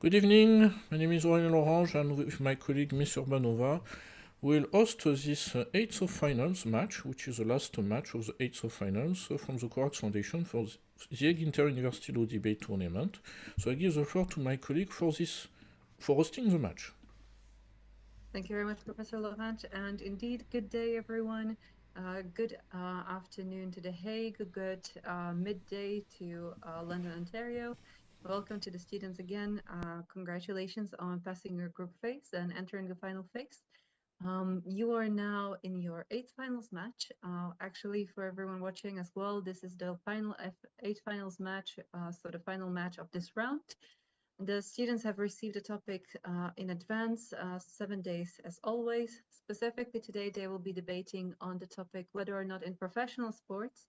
Good evening, my name is Aurélien Laurent and with my colleague Miss Urbanova we'll host this eighth of finals match, which is the last match of the eighth of finals from the Corax Foundation for the Hague Inter-University Law Debate Tournament. So I give the floor to my colleague for hosting the match. Thank you very much, Professor Laurent, and indeed, good day, everyone. Good afternoon to The Hague, good midday to London, Ontario. Welcome to the students again. Congratulations on passing your group phase and entering the final phase. You are now in your eighth finals match. Actually, for everyone watching as well, this is the final eighth finals match, so the final match of this round. The students have received a topic in advance, 7 days as always. Specifically today, they will be debating on the topic whether or not in professional sports,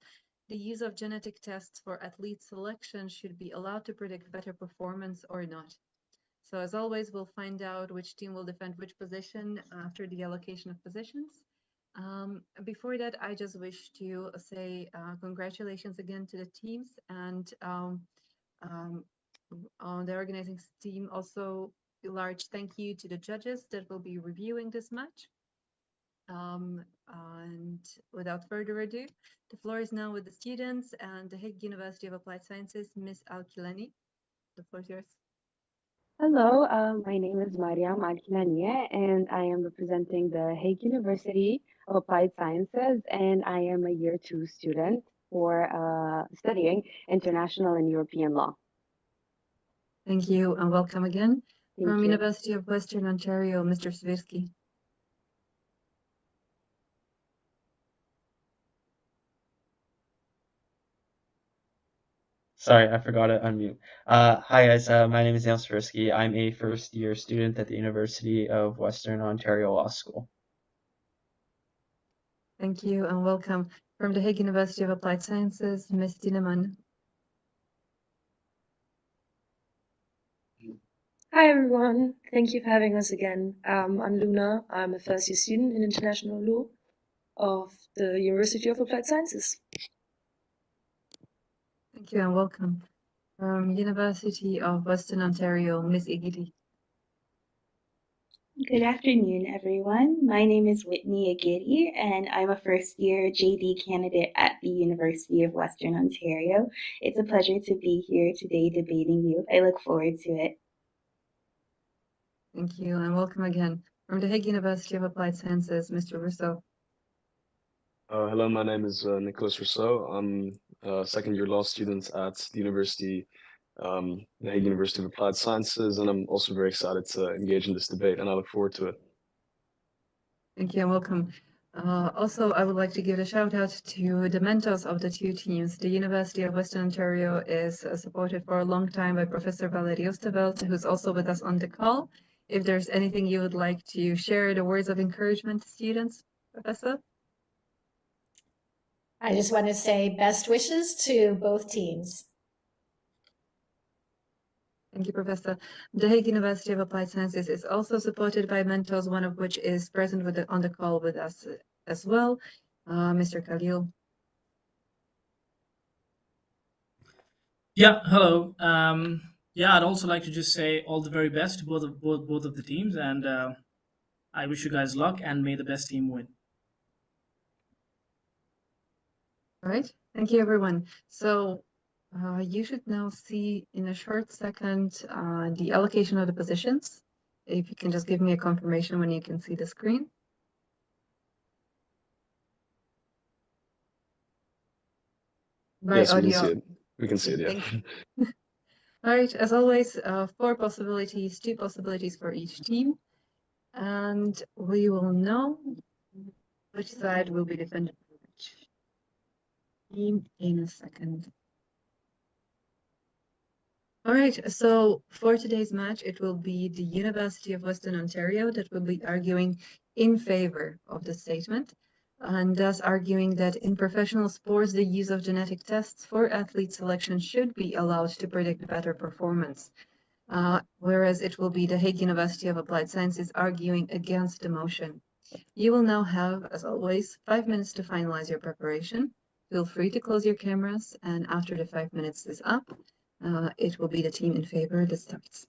the use of genetic tests for athlete selection should be allowed to predict better performance or not. So as always, we'll find out which team will defend which position after the allocation of positions. Before that, I just wish to say congratulations again to the teams and on the organizing team. Also, a large thank you to the judges that will be reviewing this match. And without further ado, the floor is now with the students and the Hague University of Applied Sciences, Ms. Al-Kilani. The floor is yours. Hello, my name is Mariam Alkinania, and I am representing the Hague University of Applied Sciences, and I am a year two student for studying international and European law. Thank you and welcome again. Thank From you. University of Western Ontario, Mr. Swirsky. Sorry, I forgot to unmute. Hi guys, my name is Neil Swirsky. I'm a first year student at the University of Western Ontario Law School. Thank you and welcome. From the Hague University of Applied Sciences, Ms. Tineman. Hi everyone, thank you for having us again. I'm Luna. I'm a first year student in international law of the University of Applied Sciences. Thank you and welcome. From University of Western Ontario, Ms. Igidi. Good afternoon, everyone. My name is Whitney Agiri, and I'm a first year JD candidate at the University of Western Ontario. It's a pleasure to be here today debating you. I look forward to it. Thank you and welcome again. From the Hague University of Applied Sciences, Mr. Rousseau. Hello, my name is Nicholas Rousseau. I'm a second year law student at the University, the Hague University of Applied Sciences, and I'm also very excited to engage in this debate, and I look forward to it. Thank you and welcome. Also, I would like to give a shout out to the mentors of the two teams. The University of Western Ontario is supported for a long time by Professor Valerie Oosterveld, who's also with us on the call. If there's anything you would like to share, the words of encouragement to students, Professor? I just want to say best wishes to both teams. Thank you, Professor. The Hague University of Applied Sciences is also supported by mentors, one of which is present on the call with us as well, Mr. Khalil. Yeah, hello. I'd also like to just say all the very best to both of the teams, and I wish you guys luck and may the best team win. All right, thank you, everyone. So you should now see in a short second the allocation of the positions. If you can just give me a confirmation when you can see the screen. By Yes, audio. we can see it. We can see it, yeah. All right, as always, 4 possibilities, 2 possibilities for each team. And we will know which side will be defended by which team in a second. All right, so for today's match, it will be the University of Western Ontario that will be arguing in favor of the statement, and thus arguing that in professional sports, the use of genetic tests for athlete selection should be allowed to predict better performance. Whereas it will be the Hague University of Applied Sciences arguing against the motion. You will now have, as always, 5 minutes to finalize your preparation. Feel free to close your cameras, and after the 5 minutes is up, it will be the team in favor that starts.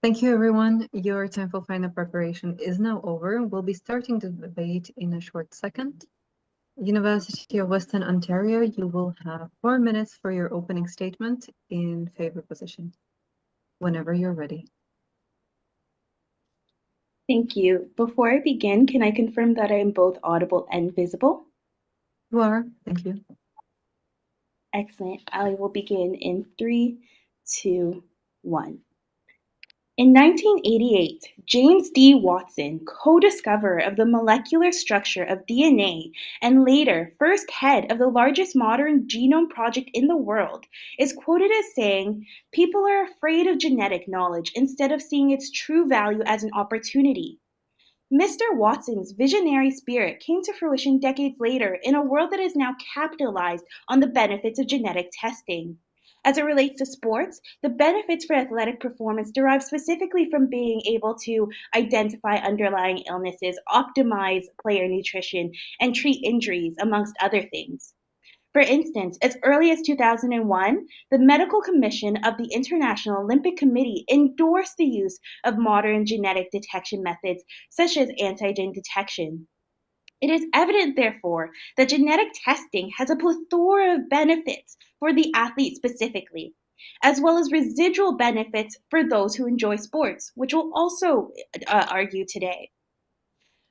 Thank you, everyone. Your time for final preparation is now over. We'll be starting the debate in a short second. University of Western Ontario, you will have 4 minutes for your opening statement in favor position, whenever you're ready. Thank you. Before I begin, can I confirm that I am both audible and visible? You are. Thank you. Excellent. I will begin in 3, 2, 1. In 1988, James D. Watson, co-discoverer of the molecular structure of DNA and later first head of the largest modern genome project in the world, is quoted as saying, "People are afraid of genetic knowledge instead of seeing its true value as an opportunity." Mr. Watson's visionary spirit came to fruition decades later in a world that is now capitalized on the benefits of genetic testing. As it relates to sports, the benefits for athletic performance derive specifically from being able to identify underlying illnesses, optimize player nutrition, and treat injuries, amongst other things. For instance, as early as 2001, the Medical Commission of the International Olympic Committee endorsed the use of modern genetic detection methods such as antigen detection. It is evident, therefore, that genetic testing has a plethora of benefits for the athlete specifically, as well as residual benefits for those who enjoy sports, which we'll also argue today.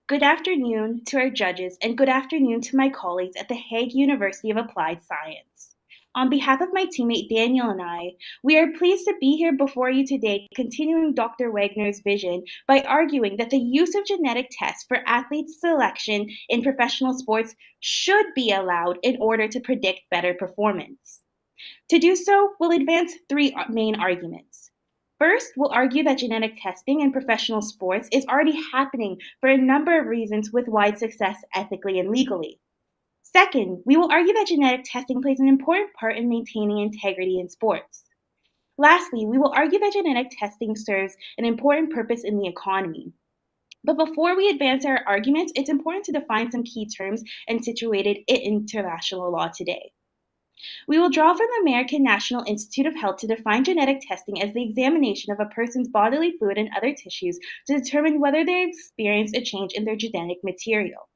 Good afternoon to our judges, and good afternoon to my colleagues at the Hague University of Applied Science. On behalf of my teammate Daniel and I, we are pleased to be here before you today, continuing Dr. Wagner's vision by arguing that the use of genetic tests for athlete selection in professional sports should be allowed in order to predict better performance. To do so, we'll advance 3 main arguments. First, we'll argue that genetic testing in professional sports is already happening for a number of reasons with wide success ethically and legally. Second, we will argue that genetic testing plays an important part in maintaining integrity in sports. Lastly, we will argue that genetic testing serves an important purpose in the economy. But before we advance our arguments, it's important to define some key terms and situated in international law today. We will draw from the American National Institute of Health to define genetic testing as the examination of a person's bodily fluid and other tissues to determine whether they experience a change in their genetic material.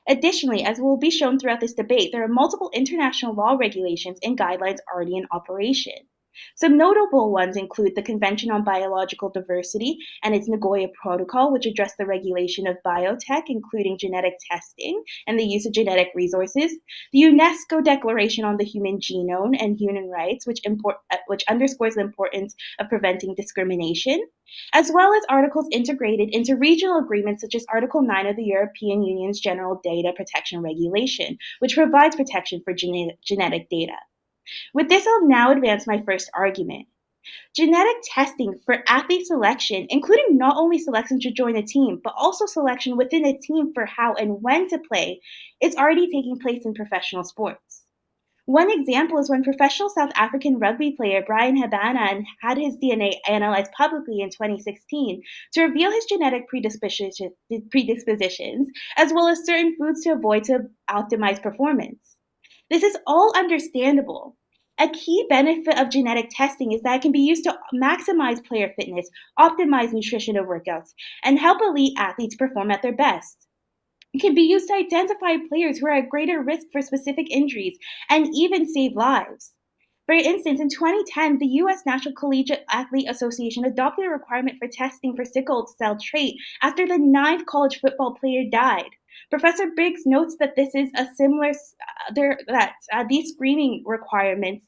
Additionally, as will be shown throughout this debate, there are multiple international law regulations and guidelines already in operation. Some notable ones include the Convention on Biological Diversity and its Nagoya Protocol, which address the regulation of biotech, including genetic testing and the use of genetic resources, the UNESCO Declaration on the Human Genome and Human Rights, which underscores the importance of preventing discrimination, as well as articles integrated into regional agreements such as Article 9 of the European Union's General Data Protection Regulation, which provides protection for genetic data. With this, I'll now advance my first argument. Genetic testing for athlete selection, including not only selection to join a team, but also selection within a team for how and when to play, is already taking place in professional sports. One example is when professional South African rugby player Brian Habana had his DNA analyzed publicly in 2016 to reveal his genetic predispositions, as well as certain foods to avoid to optimize performance. This is all understandable. A key benefit of genetic testing is that it can be used to maximize player fitness, optimize nutrition and workouts, and help elite athletes perform at their best. It can be used to identify players who are at greater risk for specific injuries and even save lives. For instance, in 2010, the U.S. National Collegiate Athlete Association adopted a requirement for testing for sickle cell trait after the 9th college football player died. Professor Briggs notes that this is a similar these screening requirements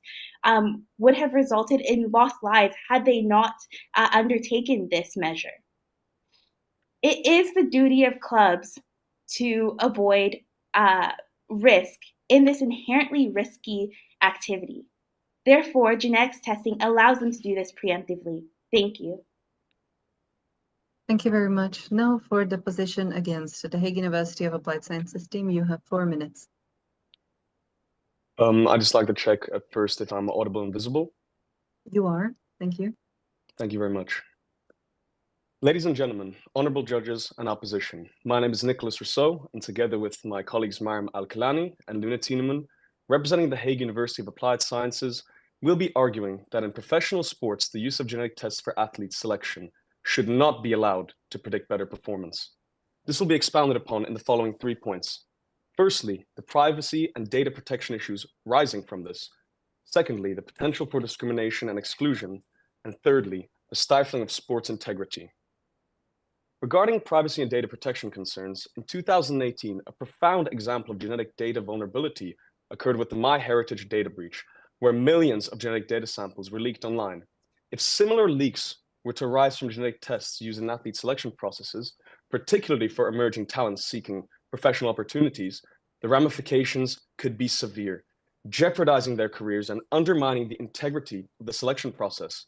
would have resulted in lost lives had they not undertaken this measure. It is the duty of clubs to avoid risk in this inherently risky activity. Therefore, genetics testing allows them to do this preemptively. Thank you. Thank you very much. Now for the position against the Hague University of Applied Sciences team, you have 4 minutes. I'd just like to check at first if I'm audible and visible. You are. Thank you. Thank you very much. Ladies and gentlemen, honorable judges and opposition, my name is Nicholas Rousseau, and together with my colleagues Mariam Al-Kalani and Luna Tieneman, representing the Hague University of Applied Sciences, we'll be arguing that in professional sports, the use of genetic tests for athlete selection should not be allowed to predict better performance. This will be expounded upon in the following 3 points. Firstly, the privacy and data protection issues rising from this. Secondly, the potential for discrimination and exclusion. And thirdly, the stifling of sports integrity. Regarding privacy and data protection concerns, in 2018, a profound example of genetic data vulnerability occurred with the MyHeritage data breach, where millions of genetic data samples were leaked online. If similar leaks were to arise from genetic tests used in athlete selection processes, particularly for emerging talents seeking professional opportunities, the ramifications could be severe, jeopardizing their careers and undermining the integrity of the selection process.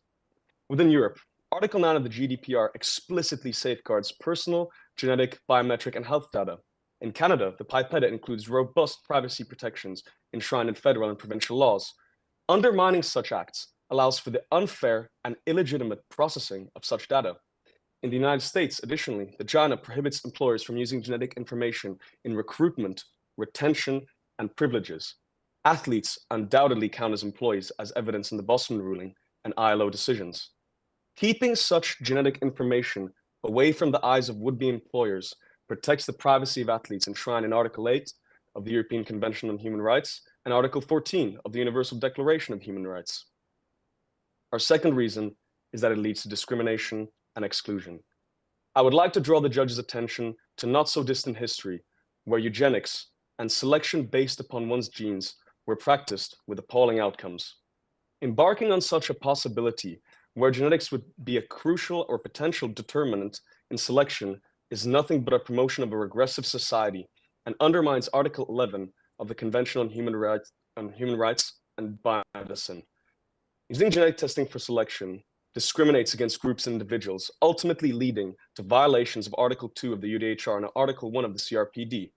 Within Europe, Article 9 of the GDPR explicitly safeguards personal, genetic, biometric, and health data. In Canada, the PIPEDA includes robust privacy protections enshrined in federal and provincial laws. Undermining such acts allows for the unfair and illegitimate processing of such data. In the United States, additionally, the JINA prohibits employers from using genetic information in recruitment, retention, and privileges. Athletes undoubtedly count as employees, as evidenced in the Boston ruling and ILO decisions. Keeping such genetic information away from the eyes of would-be employers protects the privacy of athletes enshrined in Article 8 of the European Convention on Human Rights and Article 14 of the Universal Declaration of Human Rights. Our second reason is that it leads to discrimination and exclusion. I would like to draw the judge's attention to not so distant history, where eugenics and selection based upon one's genes were practiced with appalling outcomes. Embarking on such a possibility, where genetics would be a crucial or potential determinant in selection, is nothing but a promotion of a regressive society and undermines Article 11 of the Convention on Human Rights and Biomedicine. Using genetic testing for selection discriminates against groups and individuals, ultimately leading to violations of Article 2 of the UDHR and Article 1 of the CRPD.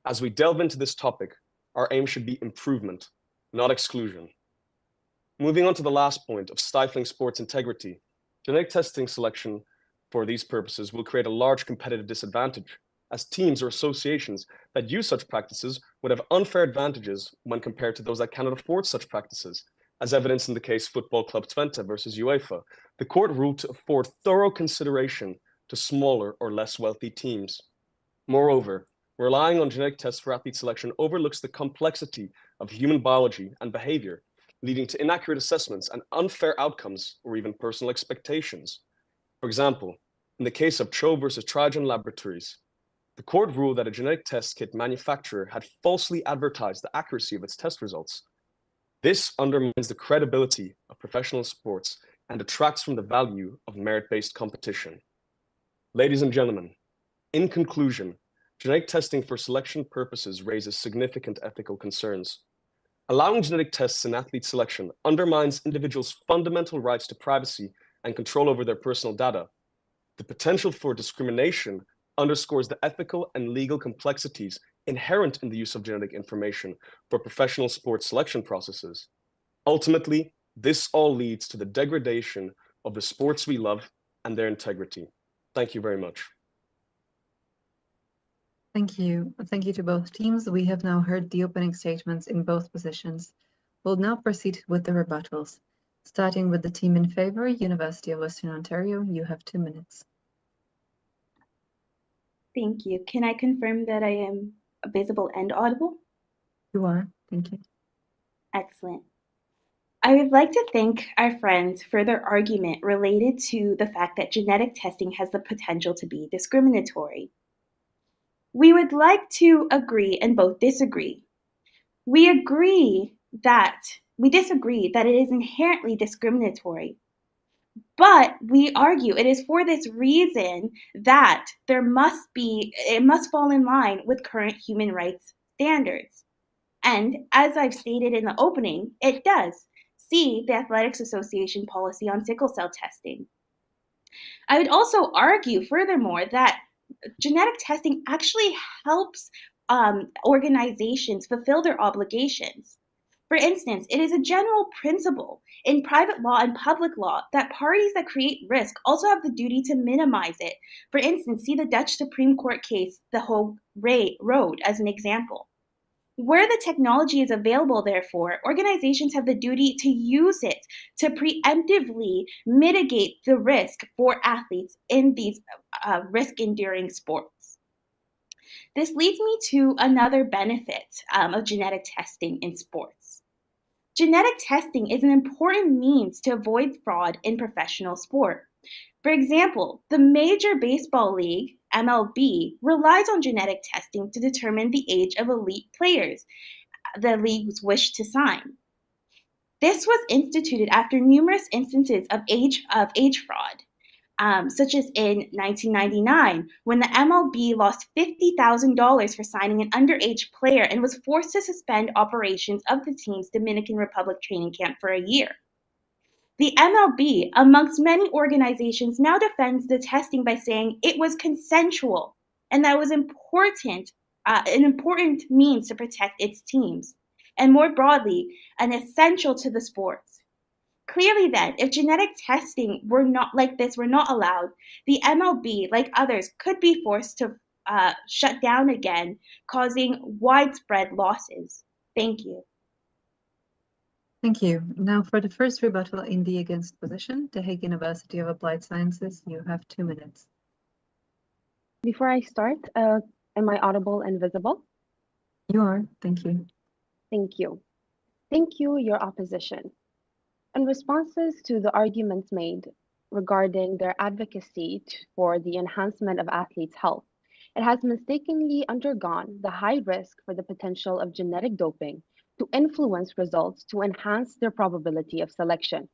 As we delve into this topic, our aim should be improvement, not exclusion. Moving on to the last point of stifling sports integrity, genetic testing selection for these purposes will create a large competitive disadvantage, as teams or associations that use such practices would have unfair advantages when compared to those that cannot afford such practices. As evidenced in the case Football Club Twente versus UEFA, the court ruled to afford thorough consideration to smaller or less wealthy teams. Moreover, relying on genetic tests for athlete selection overlooks the complexity of human biology and behavior, leading to inaccurate assessments and unfair outcomes or even personal expectations. For example, in the case of Cho versus Trigen Laboratories, the court ruled that a genetic test kit manufacturer had falsely advertised the accuracy of its test results. This undermines the credibility of professional sports and detracts from the value of merit-based competition. Ladies and gentlemen, in conclusion, genetic testing for selection purposes raises significant ethical concerns. Allowing genetic tests in athlete selection undermines individuals' fundamental rights to privacy and control over their personal data. The potential for discrimination underscores the ethical and legal complexities inherent in the use of genetic information for professional sports selection processes. Ultimately, this all leads to the degradation of the sports we love and their integrity. Thank you very much. Thank you. Thank you to both teams. We have now heard the opening statements in both positions. We'll now proceed with the rebuttals. Starting with the team in favor, University of Western Ontario, you have 2 minutes. Thank you. Can I confirm that I am visible and audible? You are. Thank you. Excellent. I would like to thank our friends for their argument related to the fact that genetic testing has the potential to be discriminatory. We would like to agree and both disagree. We disagree that it is inherently discriminatory, but we argue it is for this reason that it must fall in line with current human rights standards. And as I've stated in the opening, it does. See the Athletics Association policy on sickle cell testing. I would also argue, furthermore, that genetic testing actually helps organizations fulfill their obligations. For instance, it is a general principle in private law and public law that parties that create risk also have the duty to minimize it. For instance, see the Dutch Supreme Court case, the Hague Road, as an example. Where the technology is available, therefore, organizations have the duty to use it to preemptively mitigate the risk for athletes in these risk-enduring sports. This leads me to another benefit of genetic testing in sports. Genetic testing is an important means to avoid fraud in professional sport. For example, the Major Baseball League, MLB, relies on genetic testing to determine the age of elite players the leagues wish to sign. This was instituted after numerous instances of age fraud, such as in 1999, when the MLB lost $50,000 for signing an underage player and was forced to suspend operations of the team's Dominican Republic training camp for a year. The MLB, amongst many organizations, now defends the testing by saying it was consensual and that was an important means to protect its teams, and more broadly, an essential to the sports. Clearly then, if genetic testing were not allowed, the MLB, like others, could be forced to shut down again, causing widespread losses. Thank you. Thank you. Now for the first rebuttal in the against position, the Hague University of Applied Sciences, you have 2 minutes. Before I start, am I audible and visible? You are. Thank you. Thank you. Thank you, your opposition. In responses to the arguments made regarding their advocacy for the enhancement of athletes' health, it has mistakenly undergone the high risk for the potential of genetic doping to influence results to enhance their probability of selection.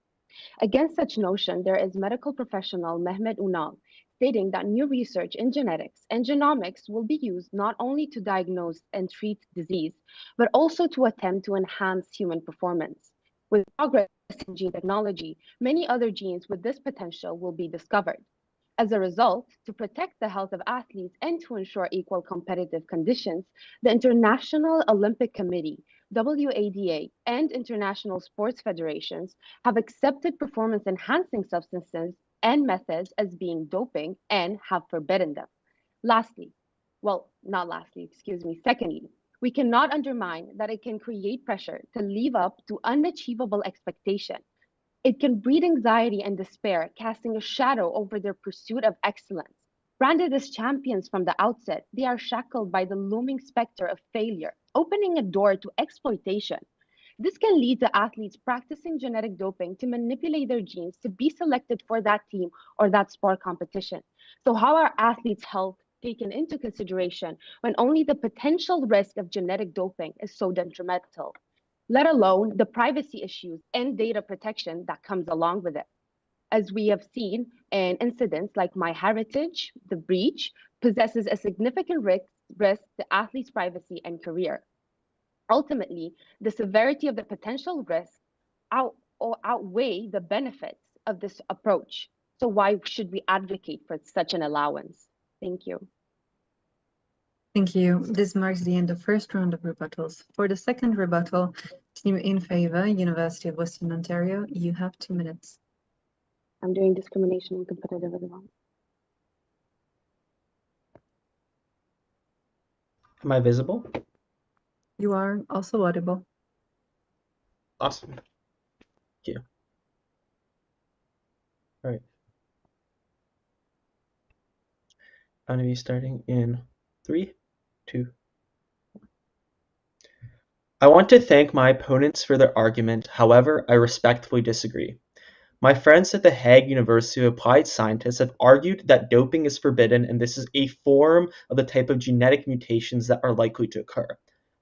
Against such notion, there is medical professional Mehmet Unal stating that new research in genetics and genomics will be used not only to diagnose and treat disease, but also to attempt to enhance human performance. With progress in gene technology, many other genes with this potential will be discovered. As a result, to protect the health of athletes and to ensure equal competitive conditions, the International Olympic Committee, WADA, and international sports federations have accepted performance-enhancing substances and methods as being doping and have forbidden them. Secondly, we cannot undermine that it can create pressure to live up to unachievable expectation. It can breed anxiety and despair, casting a shadow over their pursuit of excellence. Branded as champions from the outset, they are shackled by the looming specter of failure, opening a door to exploitation. This can lead to athletes practicing genetic doping to manipulate their genes to be selected for that team or that sport competition. So how are athletes' health taken into consideration when only the potential risk of genetic doping is so detrimental, let alone the privacy issues and data protection that comes along with it? As we have seen in incidents like MyHeritage, the breach possesses a significant risk to athletes' privacy and career. Ultimately, the severity of the potential risk outweigh the benefits of this approach. So why should we advocate for such an allowance? Thank you. Thank you. This marks the end of the first round of rebuttals. For the second rebuttal, team in favor, University of Western Ontario, you have 2 minutes. I'm doing discrimination and competitive advantage. Am I visible? You are also audible. Awesome. Thank you. All right. I'm going to be starting in 3, 2. I want to thank my opponents for their argument. However, I respectfully disagree. My friends at the Hague University of Applied Sciences have argued that doping is forbidden and this is a form of the type of genetic mutations that are likely to occur.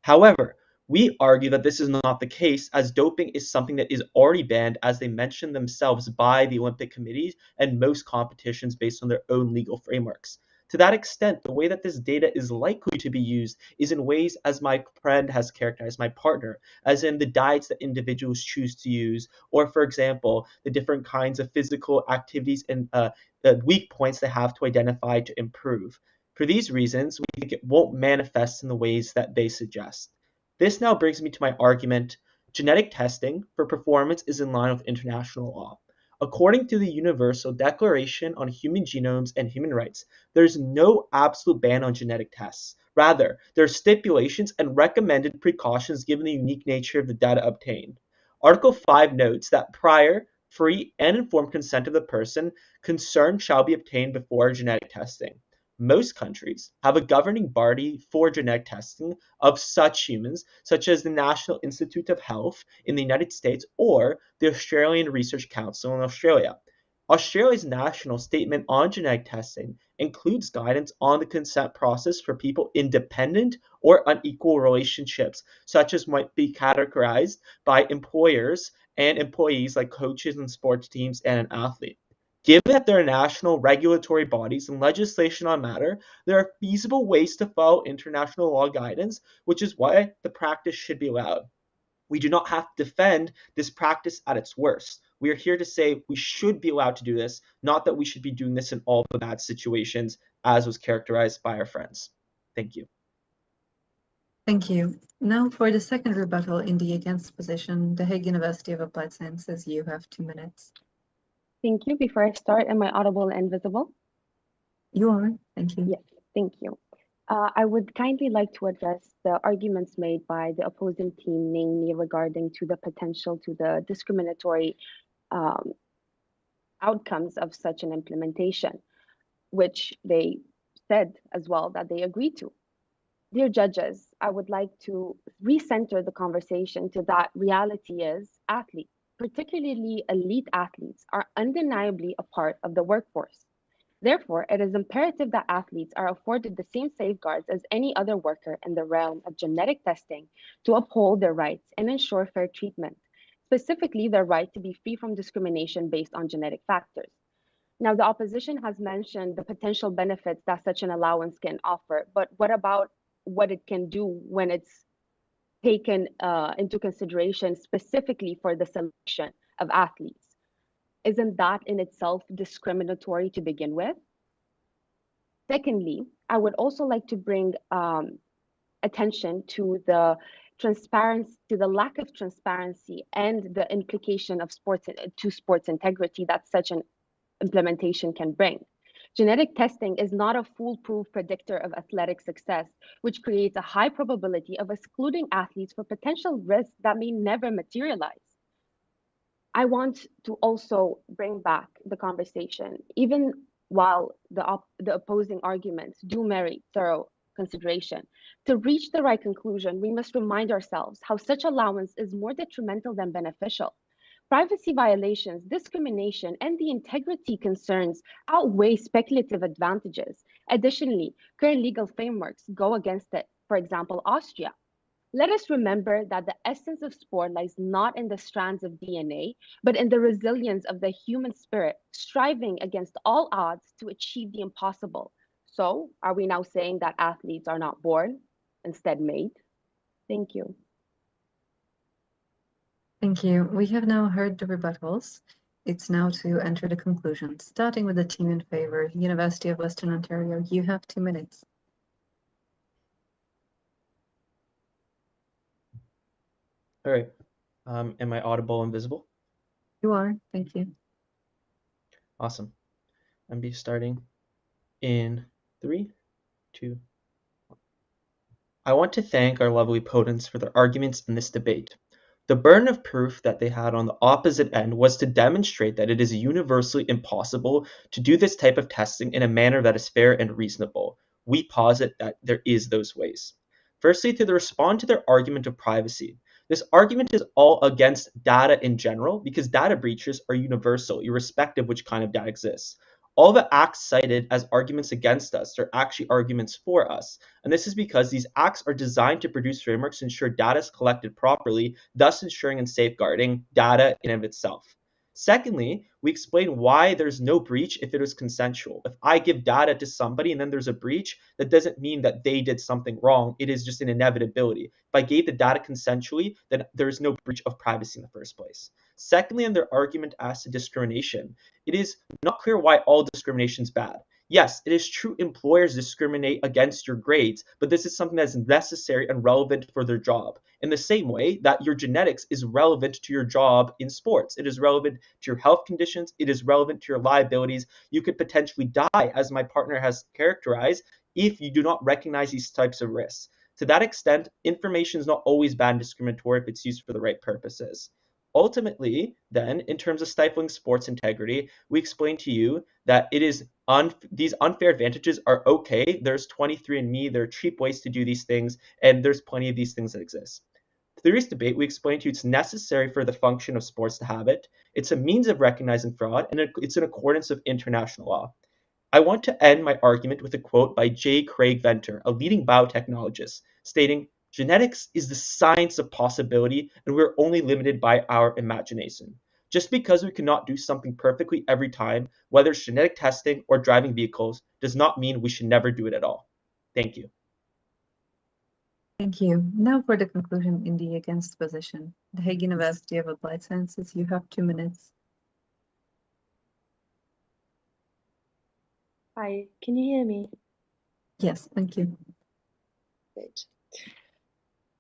However, we argue that this is not the case, as doping is something that is already banned, as they mention themselves, by the Olympic committees and most competitions based on their own legal frameworks. To that extent, the way that this data is likely to be used is in ways as my friend has characterized, my partner, as in the diets that individuals choose to use, or for example, the different kinds of physical activities and the weak points they have to identify to improve. For these reasons, we think it won't manifest in the ways that they suggest. This now brings me to my argument. Genetic testing for performance is in line with international law. According to the Universal Declaration on Human Genomes and Human Rights, there is no absolute ban on genetic tests. Rather, there are stipulations and recommended precautions given the unique nature of the data obtained. Article 5 notes that prior, free, and informed consent of the person concerned shall be obtained before genetic testing. Most countries have a governing body for genetic testing of such humans, such as the National Institute of Health in the United States or the Australian Research Council in Australia. Australia's national statement on genetic testing includes guidance on the consent process for people in dependent or unequal relationships, such as might be categorized by employers and employees like coaches and sports teams and an athlete. Given that there are national regulatory bodies and legislation on matter, there are feasible ways to follow international law guidance, which is why the practice should be allowed. We do not have to defend this practice at its worst. We are here to say we should be allowed to do this, not that we should be doing this in all the bad situations as was characterized by our friends. Thank you. Thank you. Now for the second rebuttal in the against position, the Hague University of Applied Sciences, you have 2 minutes. Thank you. Before I start, am I audible and visible? You are. Thank you. Yes, thank you. I would kindly like to address the arguments made by the opposing team, namely regarding to the potential to the discriminatory outcomes of such an implementation, which they said as well that they agreed to. Dear judges, I would like to recenter the conversation to that reality is athletes, particularly elite athletes, are undeniably a part of the workforce. Therefore, it is imperative that athletes are afforded the same safeguards as any other worker in the realm of genetic testing to uphold their rights and ensure fair treatment, specifically their right to be free from discrimination based on genetic factors. Now, the opposition has mentioned the potential benefits that such an allowance can offer, but what about what it can do when it's taken into consideration specifically for the selection of athletes? Isn't that in itself discriminatory to begin with? Secondly, I would also like to bring attention to the transparency, to the lack of transparency and the implication of sports integrity that such an implementation can bring. Genetic testing is not a foolproof predictor of athletic success, which creates a high probability of excluding athletes for potential risks that may never materialize. I want to also bring back the conversation, even while the opposing arguments do merit thorough consideration. To reach the right conclusion, we must remind ourselves how such allowance is more detrimental than beneficial. Privacy violations, discrimination, and the integrity concerns outweigh speculative advantages. Additionally, current legal frameworks go against it. For example, Austria. Let us remember that the essence of sport lies not in the strands of DNA, but in the resilience of the human spirit, striving against all odds to achieve the impossible. So, are we now saying that athletes are not born, instead made? Thank you. Thank you. We have now heard the rebuttals. It's now to enter the conclusions. Starting with the team in favor, University of Western Ontario, you have 2 minutes. All right. Am I audible and visible? You are. Thank you. Awesome. I'm be starting in 3, 2, 1. I want to thank our lovely opponents for their arguments in this debate. The burden of proof that they had on the opposite end was to demonstrate that it is universally impossible to do this type of testing in a manner that is fair and reasonable. We posit that there is those ways. Firstly, to respond to their argument of privacy. This argument is all against data in general because data breaches are universal, irrespective of which kind of data exists. All the acts cited as arguments against us are actually arguments for us. And this is because these acts are designed to produce frameworks to ensure data is collected properly, thus ensuring and safeguarding data in and of itself. Secondly, we explain why there's no breach if it was consensual. If I give data to somebody and then there's a breach, that doesn't mean that they did something wrong. It is just an inevitability. If I gave the data consensually, then there is no breach of privacy in the first place. Secondly, in their argument as to discrimination, it is not clear why all discrimination is bad. Yes, it is true employers discriminate against your grades, but this is something that's necessary and relevant for their job. In the same way that your genetics is relevant to your job in sports. It is relevant to your health conditions. It is relevant to your liabilities. You could potentially die, as my partner has characterized, if you do not recognize these types of risks. To that extent, information is not always bad and discriminatory if it's used for the right purposes. Ultimately, then, in terms of stifling sports integrity, we explain to you that it is these unfair advantages are okay. There's 23andMe, there are cheap ways to do these things, and there's plenty of these things that exist. Through this debate, we explain to you it's necessary for the function of sports to have it. It's a means of recognizing fraud, and it's in accordance with international law. I want to end my argument with a quote by J. Craig Venter, a leading biotechnologist, stating, "Genetics is the science of possibility, and we're only limited by our imagination. Just because we cannot do something perfectly every time, whether it's genetic testing or driving vehicles, does not mean we should never do it at all." Thank you. Thank you. Now for the conclusion in the against position. The Hague University of Applied Sciences, you have 2 minutes. Hi, can you hear me? Yes, thank you. Great.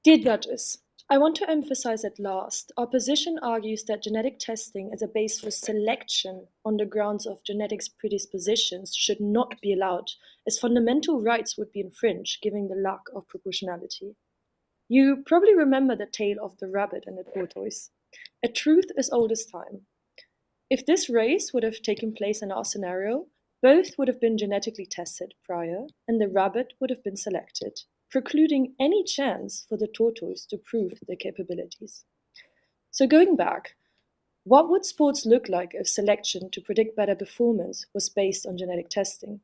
Dear judges, I want to emphasize at last, our position argues that genetic testing as a base for selection on the grounds of genetics predispositions should not be allowed, as fundamental rights would be infringed, given the lack of proportionality. You probably remember the tale of the rabbit and the tortoise, a truth as old as time. If this race would have taken place in our scenario, both would have been genetically tested prior, and the rabbit would have been selected, precluding any chance for the tortoise to prove their capabilities. So going back, what would sports look like if selection to predict better performance was based on genetic testing?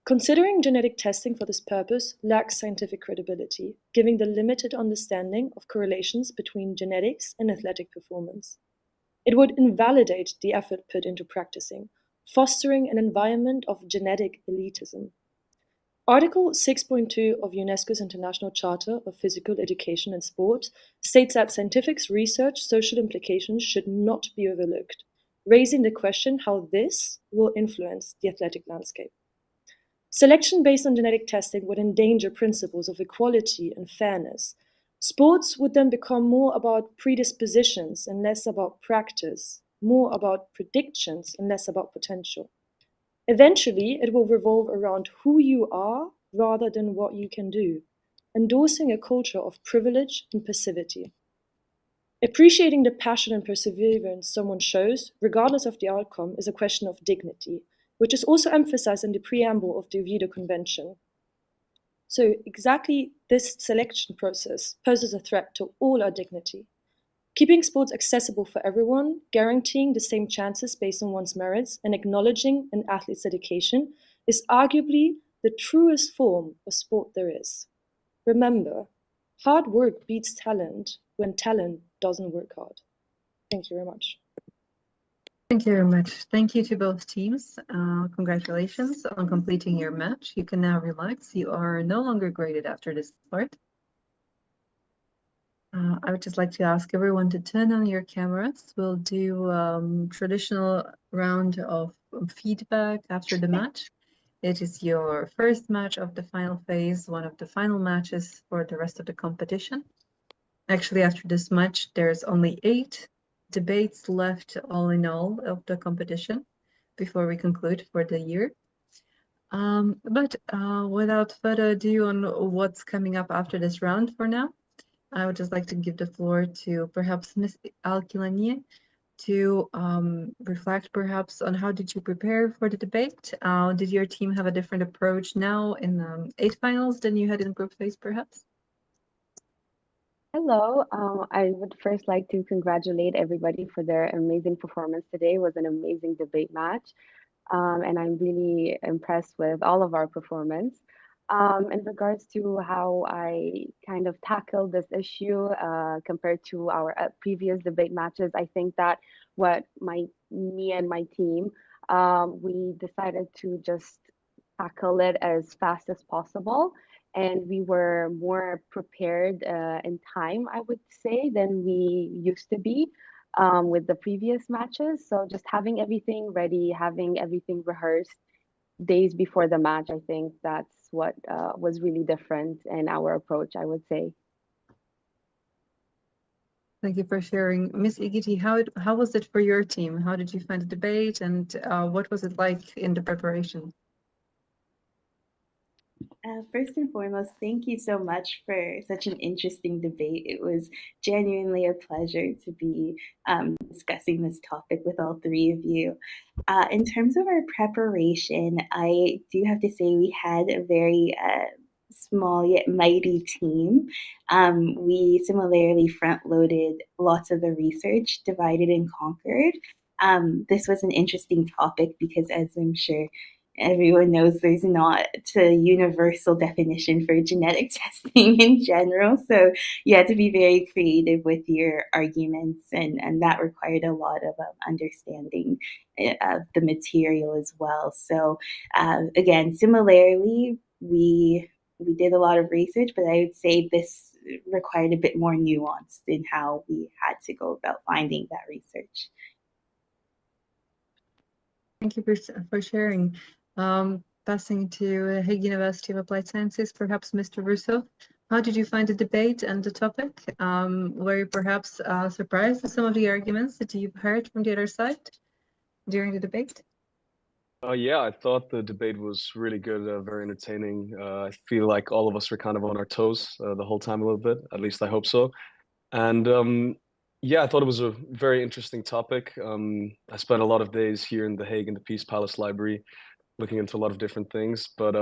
Considering genetic testing for this purpose lacks scientific credibility, given the limited understanding of correlations between genetics and athletic performance. It would invalidate the effort put into practicing, fostering an environment of genetic elitism. Article 6.2 of UNESCO's International Charter of Physical Education and Sport states that scientific research social implications should not be overlooked, raising the question how this will influence the athletic landscape. Selection based on genetic testing would endanger principles of equality and fairness. Sports would then become more about predispositions and less about practice, more about predictions and less about potential. Eventually, it will revolve around who you are rather than what you can do, endorsing a culture of privilege and passivity. Appreciating the passion and perseverance someone shows, regardless of the outcome, is a question of dignity, which is also emphasized in the preamble of the Oviedo Convention. So exactly this selection process poses a threat to all our dignity. Keeping sports accessible for everyone, guaranteeing the same chances based on one's merits, and acknowledging an athlete's dedication is arguably the truest form of sport there is. Remember, hard work beats talent when talent doesn't work hard. Thank you very much. Thank you very much. Thank you to both teams. Congratulations on completing your match. You can now relax. You are no longer graded after this part. I would just like to ask everyone to turn on your cameras. We'll do traditional round of feedback after the match. It is your first match of the final phase, one of the final matches for the rest of the competition. Actually, after this match, there's only 8 debates left all in all of the competition before we conclude for the year. But without further ado on what's coming up after this round for now, I would just like to give the floor to perhaps Ms. Alkilanie to reflect perhaps on how did you prepare for the debate? Did your team have a different approach now in 8 finals than you had in group phase perhaps? Hello, I would first like to congratulate everybody for their amazing performance today. It was an amazing debate match, and I'm really impressed with all of our performance. In regards to how I kind of tackled this issue compared to our previous debate matches, I think that me and my team, we decided to just tackle it as fast as possible. And we were more prepared in time, I would say, than we used to be with the previous matches. So just having everything ready, having everything rehearsed days before the match, I think that's what was really different in our approach, I would say. Thank you for sharing. Ms. Igiti, how was it for your team? How did you find the debate, and what was it like in the preparation? First and foremost, thank you so much for such an interesting debate. It was genuinely a pleasure to be discussing this topic with all three of you. In terms of our preparation, I do have to say we had a very small yet mighty team. We similarly front-loaded lots of the research, divided and conquered. This was an interesting topic because, as I'm sure everyone knows, there's not a universal definition for genetic testing in general. So you had to be very creative with your arguments, and that required a lot of understanding of the material as well. So again, similarly, we did a lot of research, but I would say this required a bit more nuance in how we had to go about finding that research. Thank you for sharing. Passing to Hague University of Applied Sciences, perhaps Mr. Russo, how did you find the debate and the topic? Were you perhaps surprised at some of the arguments that you've heard from the other side during the debate? Yeah, I thought the debate was really good, very entertaining. I feel like all of us were kind of on our toes the whole time a little bit. At least I hope so. And yeah, I thought it was a very interesting topic. I spent a lot of days here in The Hague in the Peace Palace Library looking into a lot of different things. But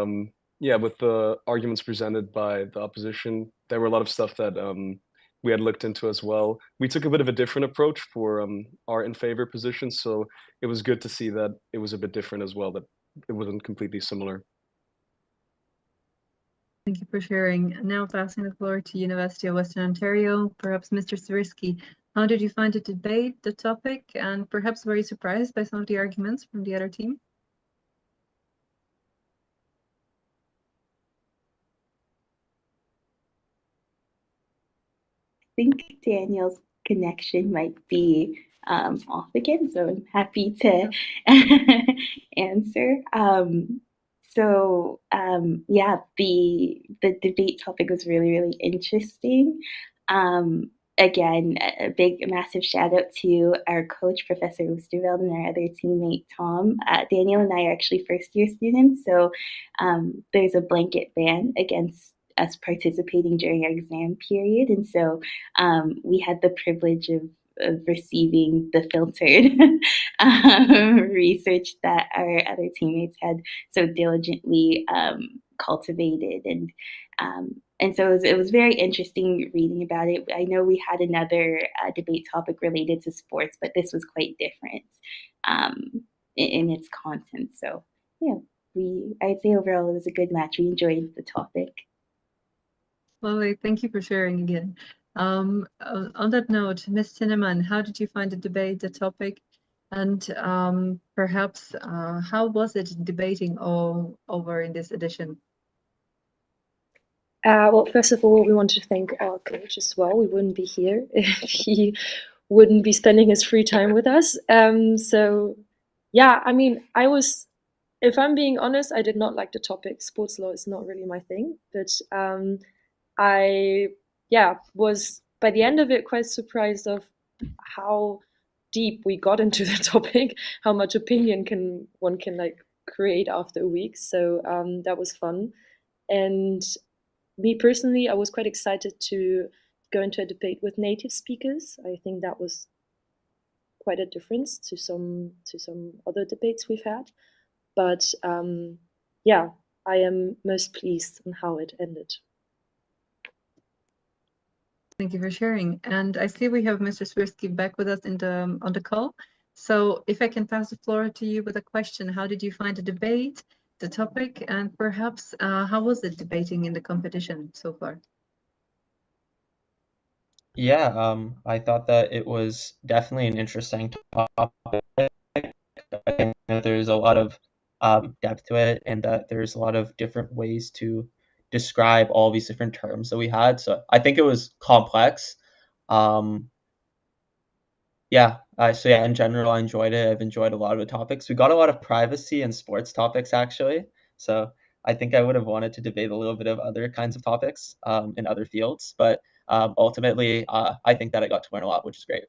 yeah, with the arguments presented by the opposition, there were a lot of stuff that we had looked into as well. We took a bit of a different approach for our in favor position, so it was good to see that it was a bit different as well, that it wasn't completely similar. Thank you for sharing. Now passing the floor to University of Western Ontario, perhaps Mr. Swirsky. How did you find the debate, the topic, and perhaps were you surprised by some of the arguments from the other team? I think Daniel's connection might be off again, so I'm happy to answer. Yeah, the debate topic was really, really interesting. Again, a big, massive shout out to our coach, Professor Oosterveld, and our other teammate, Tom. Daniel and I are actually first year students, so there's a blanket ban against us participating during our exam period. And so we had the privilege of receiving the filtered research that our other teammates had so diligently cultivated. And so it was very interesting reading about it. I know we had another debate topic related to sports, but this was quite different in its content. So yeah, I'd say overall it was a good match. We enjoyed the topic. Lovely, thank you for sharing again. On that note, Ms. Tinneman, how did you find the debate, the topic, and perhaps how was it debating all over in this edition? Well, first of all, we want to thank our coach as well. We wouldn't be here if he wouldn't be spending his free time with us. So yeah, I mean, if I'm being honest, I did not like the topic. Sports law is not really my thing, but I was by the end of it quite surprised of how deep we got into the topic, how much opinion one can like create after a week. So that was fun. And me personally, I was quite excited to go into a debate with native speakers. I think that was quite a difference to some other debates we've had. But yeah, I am most pleased on how it ended. Thank you for sharing. And I see we have Mr. Swirsky back with us on the call. So if I can pass the floor to you with a question, how did you find the debate, the topic, and perhaps how was it debating in the competition so far? Yeah, I thought that it was definitely an interesting topic. I think that there's a lot of depth to it, and that there's a lot of different ways to describe all these different terms that we had. So I think it was complex. Yeah, so yeah, in general, I enjoyed it. I've enjoyed a lot of the topics. We got a lot of privacy and sports topics, actually. So I think I would have wanted to debate a little bit of other kinds of topics in other fields. But ultimately, I think that I got to learn a lot, which is great.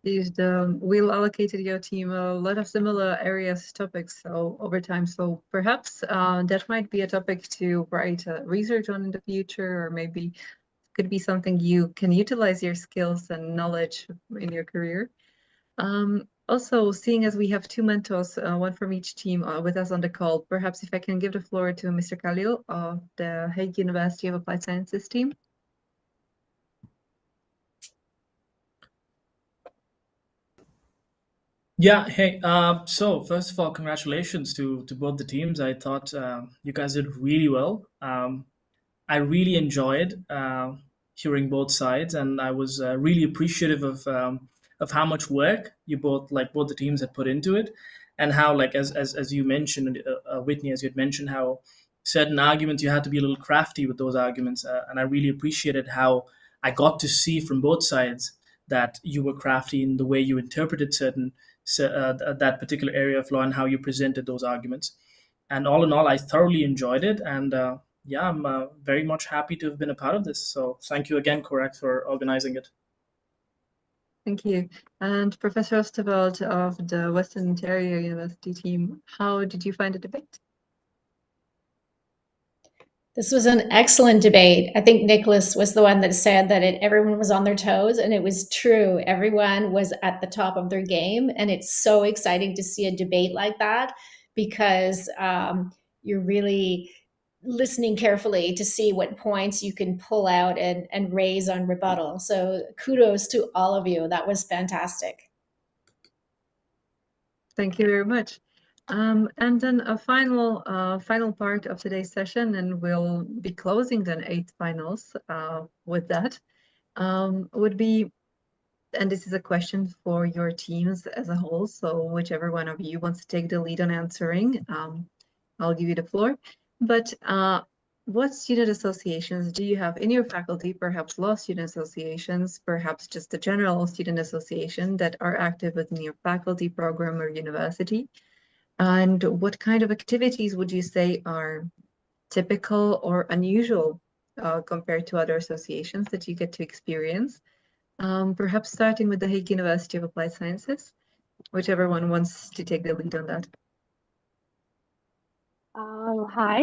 We'll allocate to your team a lot of similar areas topics so over time. So perhaps that might be a topic to write research on in the future, or maybe could be something you can utilize your skills and knowledge in your career. Also, seeing as we have two mentors, one from each team with us on the call, perhaps if I can give the floor to Mr. Khalil of the Hague University of Applied Sciences team. Yeah, hey, so first of all, congratulations to both the teams. I thought you guys did really well. I really enjoyed hearing both sides, and I was really appreciative of how much work you both the teams had put into it, and how like as you mentioned, Whitney, as you had mentioned, how certain arguments you had to be a little crafty with those arguments, and I really appreciated how I got to see from both sides that you were crafty in the way you interpreted that particular area of law and how you presented those arguments. And all in all, I thoroughly enjoyed it, and yeah, I'm very much happy to have been a part of this. So thank you again, Korak, for organizing it. Thank you. And Professor Osterwald of the Western Ontario University team, how did you find the debate? This was an excellent debate. I think Nicholas was the one that said that everyone was on their toes, and it was true. Everyone was at the top of their game, and it's so exciting to see a debate like that because you're really listening carefully to see what points you can pull out and raise on rebuttal. So kudos to all of you. That was fantastic. Thank you very much. And then a final part of today's session, and we'll be closing the 8 finals with that, would be, and this is a question for your teams as a whole, so whichever one of you wants to take the lead on answering, I'll give you the floor. But what student associations do you have in your faculty, perhaps law student associations, perhaps just a general student association that are active within your faculty program or university? And what kind of activities would you say are typical or unusual compared to other associations that you get to experience? Perhaps starting with the Hague University of Applied Sciences, whichever one wants to take the lead on that. Hi.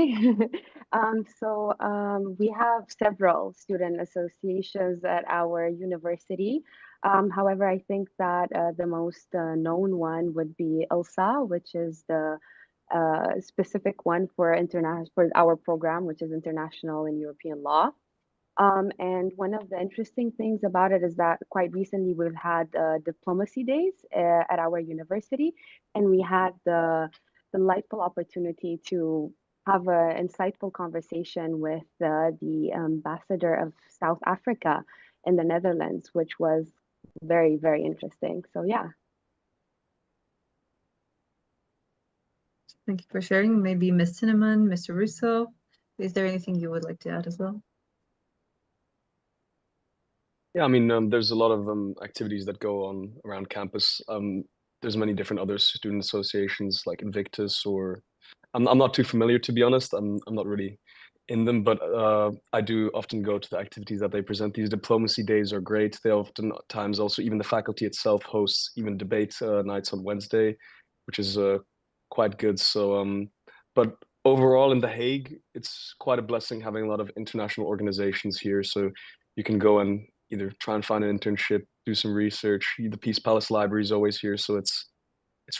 We have several student associations at our university. However, I think that the most known one would be ILSA, which is the specific one for our program, which is International and European Law. And one of the interesting things about it is that quite recently we've had diplomacy days at our university, and we had the delightful opportunity to have an insightful conversation with the ambassador of South Africa in the Netherlands, which was very, very interesting. So yeah. Thank you for sharing. Maybe Ms. Cinnamon, Mr. Russo, is there anything you would like to add as well? Yeah, I mean, there's a lot of activities that go on around campus. There's many different other student associations like Invictus, or I'm not too familiar, to be honest. I'm not really in them, but I do often go to the activities that they present. These diplomacy days are great. They oftentimes also, even the faculty itself hosts even debate nights on Wednesday, which is quite good. So, but overall in The Hague, it's quite a blessing having a lot of international organizations here. So you can go and either try and find an internship, do some research. The Peace Palace Library is always here, so it's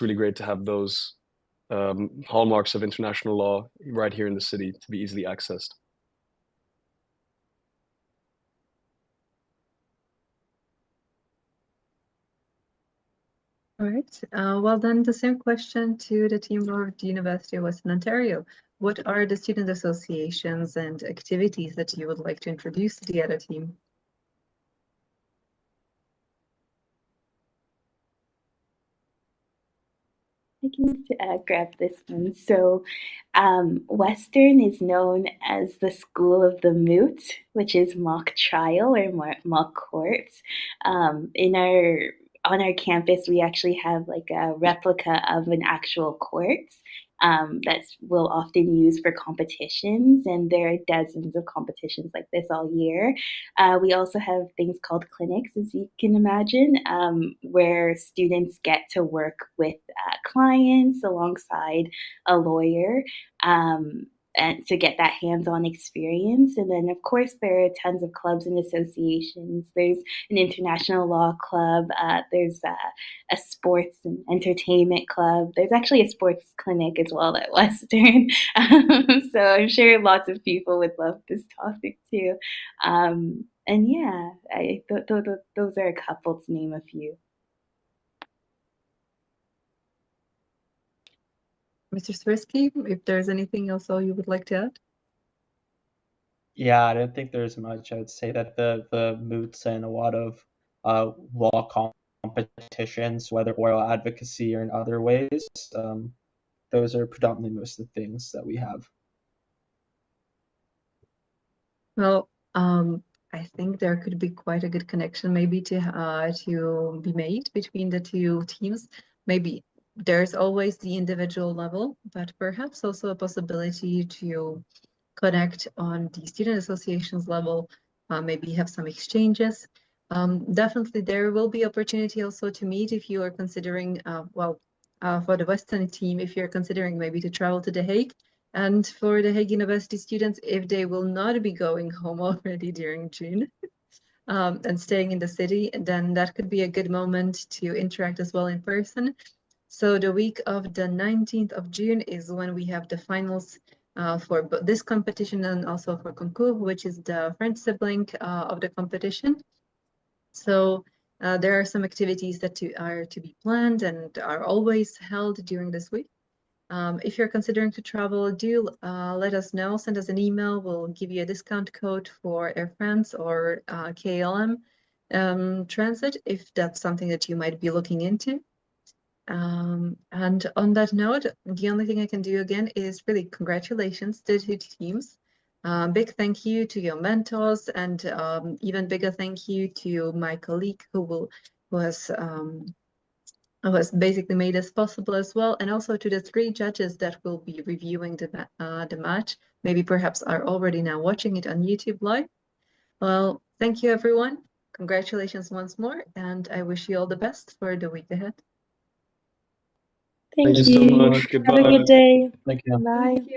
really great to have those hallmarks of international law right here in the city to be easily accessed. All right. Well, then the same question to the team of the University of Western Ontario. What are the student associations and activities that you would like to introduce to the other team? I can grab this one. So, Western is known as the school of the moot, which is mock trial or mock courts. On our campus, we actually have like a replica of an actual court, that we'll often use for competitions, and there are dozens of competitions like this all year. We also have things called clinics, as you can imagine, where students get to work with clients alongside a lawyer. And to get that hands-on experience. And then, of course, there are tons of clubs and associations. There's an international law club. There's a sports and entertainment club. There's actually a sports clinic as well at Western. So I'm sure lots of people would love this topic too. And yeah, those are a couple to name a few. Mr. Swirsky, if there's anything else you would like to add? Yeah, I don't think there's much. I would say that the moots and a lot of law competitions, whether oral advocacy or in other ways, those are predominantly most of the things that we have. Well, I think there could be quite a good connection maybe to be made between the two teams. Maybe there's always the individual level, but perhaps also a possibility to connect on the student associations level, maybe have some exchanges. Definitely there will be opportunity also to meet if you are considering, for the Western team, if you're considering maybe to travel to The Hague, and for the Hague University students, if they will not be going home already during June and staying in the city, then that could be a good moment to interact as well in person. So the week of the 19th of June is when we have the finals for this competition and also for concours, which is the French sibling of the competition. So there are some activities that are to be planned and are always held during this week. If you're considering to travel, do let us know. Send us an email. We'll give you a discount code for Air France or KLM Transit if that's something that you might be looking into. And on that note, the only thing I can do again is really congratulations to the two teams. Big thank you to your mentors, and even bigger thank you to my colleague who has basically made this possible as well, and also to the 3 judges that will be reviewing the match. Maybe perhaps are already now watching it on YouTube Live. Well, thank you everyone. Congratulations once more, and I wish you all the best for the week ahead. Thank you so you. much. Have a Goodbye. good day. Thank you. Bye. Thank you.